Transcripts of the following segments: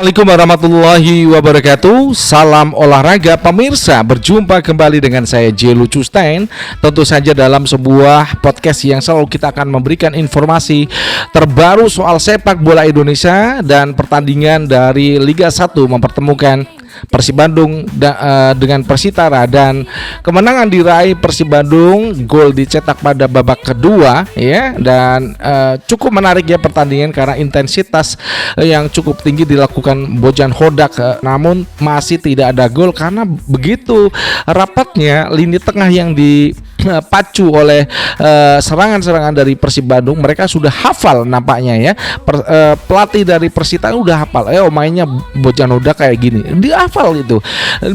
Assalamualaikum warahmatullahi wabarakatuh. Salam olahraga pemirsa. Berjumpa kembali dengan saya J. Lucustein. Tentu saja dalam sebuah podcast yang selalu kita akan memberikan informasi terbaru soal sepak bola Indonesia dan pertandingan dari Liga 1 mempertemukan Persib Bandung dengan Persitara, dan kemenangan diraih Persib Bandung, gol dicetak pada babak kedua ya, dan cukup menarik ya pertandingan karena intensitas yang cukup tinggi dilakukan Bojan Hodak, namun masih tidak ada gol karena begitu rapatnya lini tengah yang dipacu oleh serangan-serangan dari Persib Bandung. Mereka sudah hafal nampaknya ya, pelatih dari Persita udah hafal, mainnya Bojan Hodak kayak gini, dia hafal itu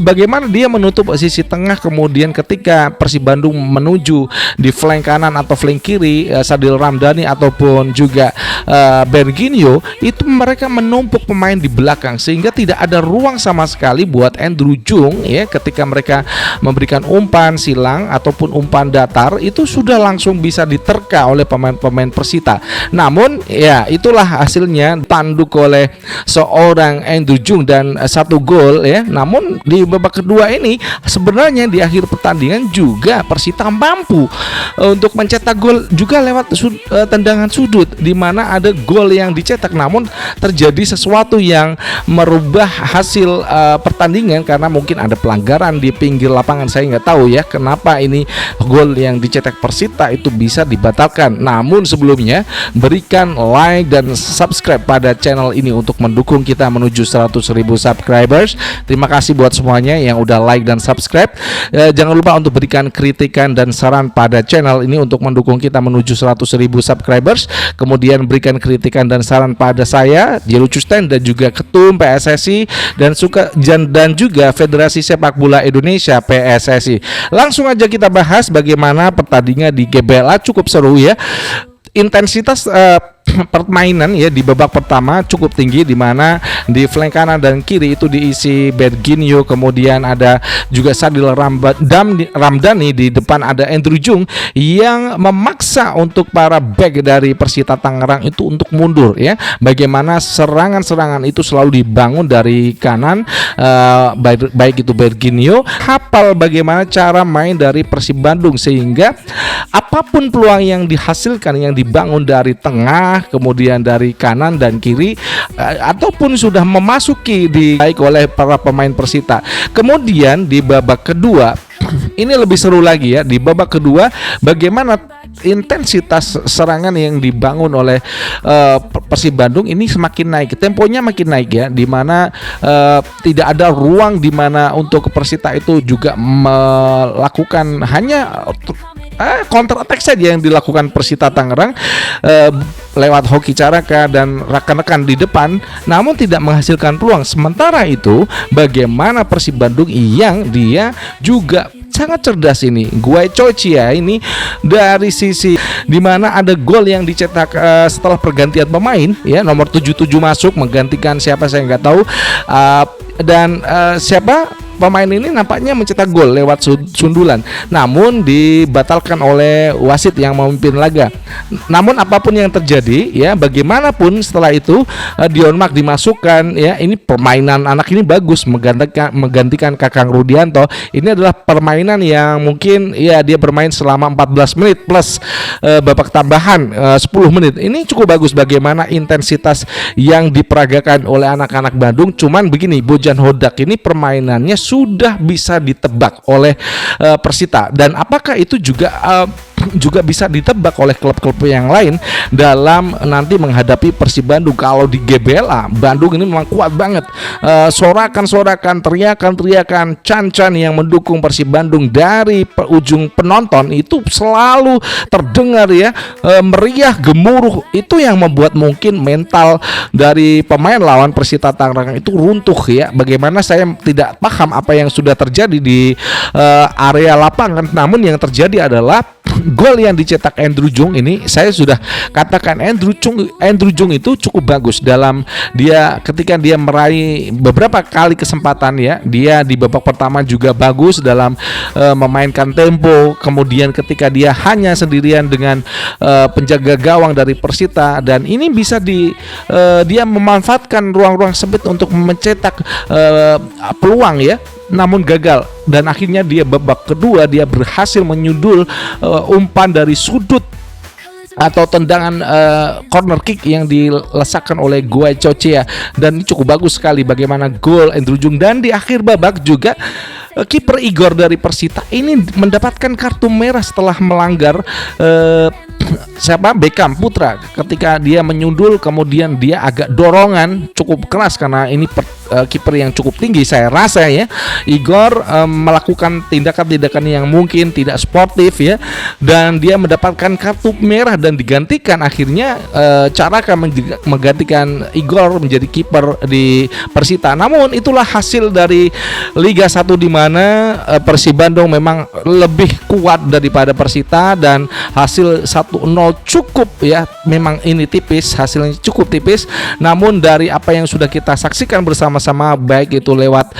bagaimana dia menutup sisi tengah. Kemudian ketika Persib Bandung menuju di flank kanan atau flank kiri, Sadil Ramdhani ataupun juga Berginio, itu mereka menumpuk pemain di belakang sehingga tidak ada ruang sama sekali buat Andrew Jung ya, ketika mereka memberikan umpan silang ataupun umpan datar itu sudah langsung bisa diterka oleh pemain-pemain Persita. Namun ya itulah hasilnya, tanduk oleh seorang Andrew Jung dan satu gol ya. Namun di babak kedua ini sebenarnya di akhir pertandingan juga Persita mampu untuk mencetak gol juga lewat tendangan sudut, di mana ada gol yang dicetak, namun terjadi sesuatu yang merubah hasil pertandingan karena mungkin ada pelanggaran di pinggir lapangan. Saya nggak tahu ya kenapa ini gol yang dicetak Persita itu bisa dibatalkan. Namun sebelumnya berikan like dan subscribe pada channel ini untuk mendukung kita menuju 100.000 subscribers. Terima kasih buat semuanya yang udah like dan subscribe. Jangan lupa untuk berikan kritikan dan saran pada channel ini untuk mendukung kita menuju 100.000 subscribers. Kemudian berikan kritikan dan saran pada saya J. Lucustein dan juga Ketum PSSI dan juga Federasi Sepak Bola Indonesia PSSI. Langsung aja kita bahas bagaimana pertandingan di GBLA. Cukup seru ya. Intensitas permainan ya di babak pertama cukup tinggi, di mana di flank kanan dan kiri itu diisi Berginio, kemudian ada juga Sadil Ramdhani, di depan ada Andrew Jung yang memaksa untuk para back dari Persita Tangerang itu untuk mundur ya. Bagaimana serangan-serangan itu selalu dibangun dari kanan, baik itu Berginio hafal bagaimana cara main dari Persib Bandung, sehingga apapun peluang yang dihasilkan yang dibangun dari tengah, kemudian dari kanan dan kiri, ataupun sudah memasuki baik oleh para pemain Persita. Kemudian di babak kedua ini lebih seru lagi ya. Di babak kedua bagaimana intensitas serangan yang dibangun oleh Persib Bandung ini semakin naik, temponya makin naik ya, di mana tidak ada ruang di mana untuk Persita itu juga melakukan hanya counter attack saja yang dilakukan Persita Tangerang lewat Hoki Caraka dan rekan-rekan di depan, namun tidak menghasilkan peluang. Sementara itu bagaimana Persib Bandung yang dia juga sangat cerdas ini, Guai Cocia ini dari sisi dimana ada gol yang dicetak setelah pergantian pemain ya, nomor 77 masuk menggantikan siapa saya nggak tahu, dan siapa pemain ini nampaknya mencetak gol lewat sundulan, namun dibatalkan oleh wasit yang memimpin laga. Namun apapun yang terjadi ya, bagaimanapun setelah itu Dion Mark dimasukkan ya. Ini permainan anak ini bagus, menggantikan Kakang Rudianto. Ini adalah permainan yang mungkin ya dia bermain selama 14 menit plus babak tambahan 10 menit. Ini cukup bagus bagaimana intensitas yang diperagakan oleh anak-anak Bandung. Cuman begini, Bojan Hodak ini permainannya sudah bisa ditebak oleh Persita, dan apakah itu juga bisa ditebak oleh klub-klub yang lain dalam nanti menghadapi Persib Bandung. Kalau di GBLA Bandung ini memang kuat banget, sorakan-sorakan, teriakan-teriakan, can-can yang mendukung Persib Bandung dari ujung penonton itu selalu terdengar ya, meriah, gemuruh. Itu yang membuat mungkin mental dari pemain lawan Persita Tangerang itu runtuh ya. Bagaimana saya tidak paham apa yang sudah terjadi di area lapangan, namun yang terjadi adalah gol yang dicetak Andrew Jung ini, saya sudah katakan Andrew Jung itu cukup bagus dalam dia ketika dia meraih beberapa kali kesempatan ya. Dia di babak pertama juga bagus dalam memainkan tempo. Kemudian ketika dia hanya sendirian dengan penjaga gawang dari Persita, dan ini bisa dia memanfaatkan ruang-ruang sempit untuk mencetak peluang ya, namun gagal, dan akhirnya dia babak kedua dia berhasil menyundul umpan dari sudut atau tendangan corner kick yang dilesakkan oleh Guai Chochea, dan ini cukup bagus sekali bagaimana gol Andrew Jung. Dan di akhir babak juga kiper Igor dari Persita ini mendapatkan kartu merah setelah melanggar Beckham Putra ketika dia menyundul, kemudian dia agak dorongan cukup keras karena ini kiper yang cukup tinggi. Saya rasa ya Igor melakukan tindakan-tindakan yang mungkin tidak sportif ya, dan dia mendapatkan kartu merah dan digantikan. Akhirnya Caraka menggantikan Igor menjadi kiper di Persita. Namun itulah hasil dari Liga 1 di mana Persib Bandung memang lebih kuat daripada Persita, dan hasil 1-0 cukup ya, memang ini tipis, hasilnya cukup tipis. Namun dari apa yang sudah kita saksikan bersama-sama baik itu lewat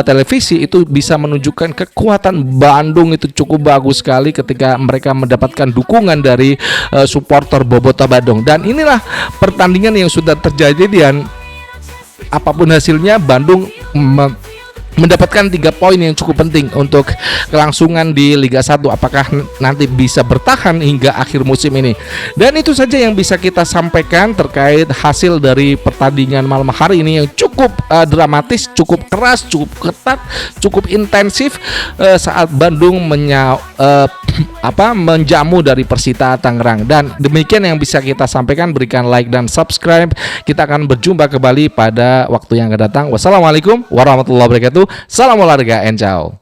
televisi, itu bisa menunjukkan kekuatan Bandung itu cukup bagus sekali ketika mereka mendapatkan dukungan dari supporter Bobotoh Bandung. Dan inilah pertandingan yang sudah terjadi, dan apapun hasilnya Bandung mendapatkan 3 poin yang cukup penting untuk kelangsungan di Liga 1. Apakah nanti bisa bertahan hingga akhir musim ini? Dan itu saja yang bisa kita sampaikan terkait hasil dari pertandingan malam hari ini yang cukup dramatis, cukup keras, cukup ketat, cukup intensif saat Bandung menjamu dari Persita Tangerang. Dan demikian yang bisa kita sampaikan. Berikan like dan subscribe. Kita akan berjumpa kembali pada waktu yang akan datang. Wassalamualaikum warahmatullahi wabarakatuh. Salam olahraga and ciao.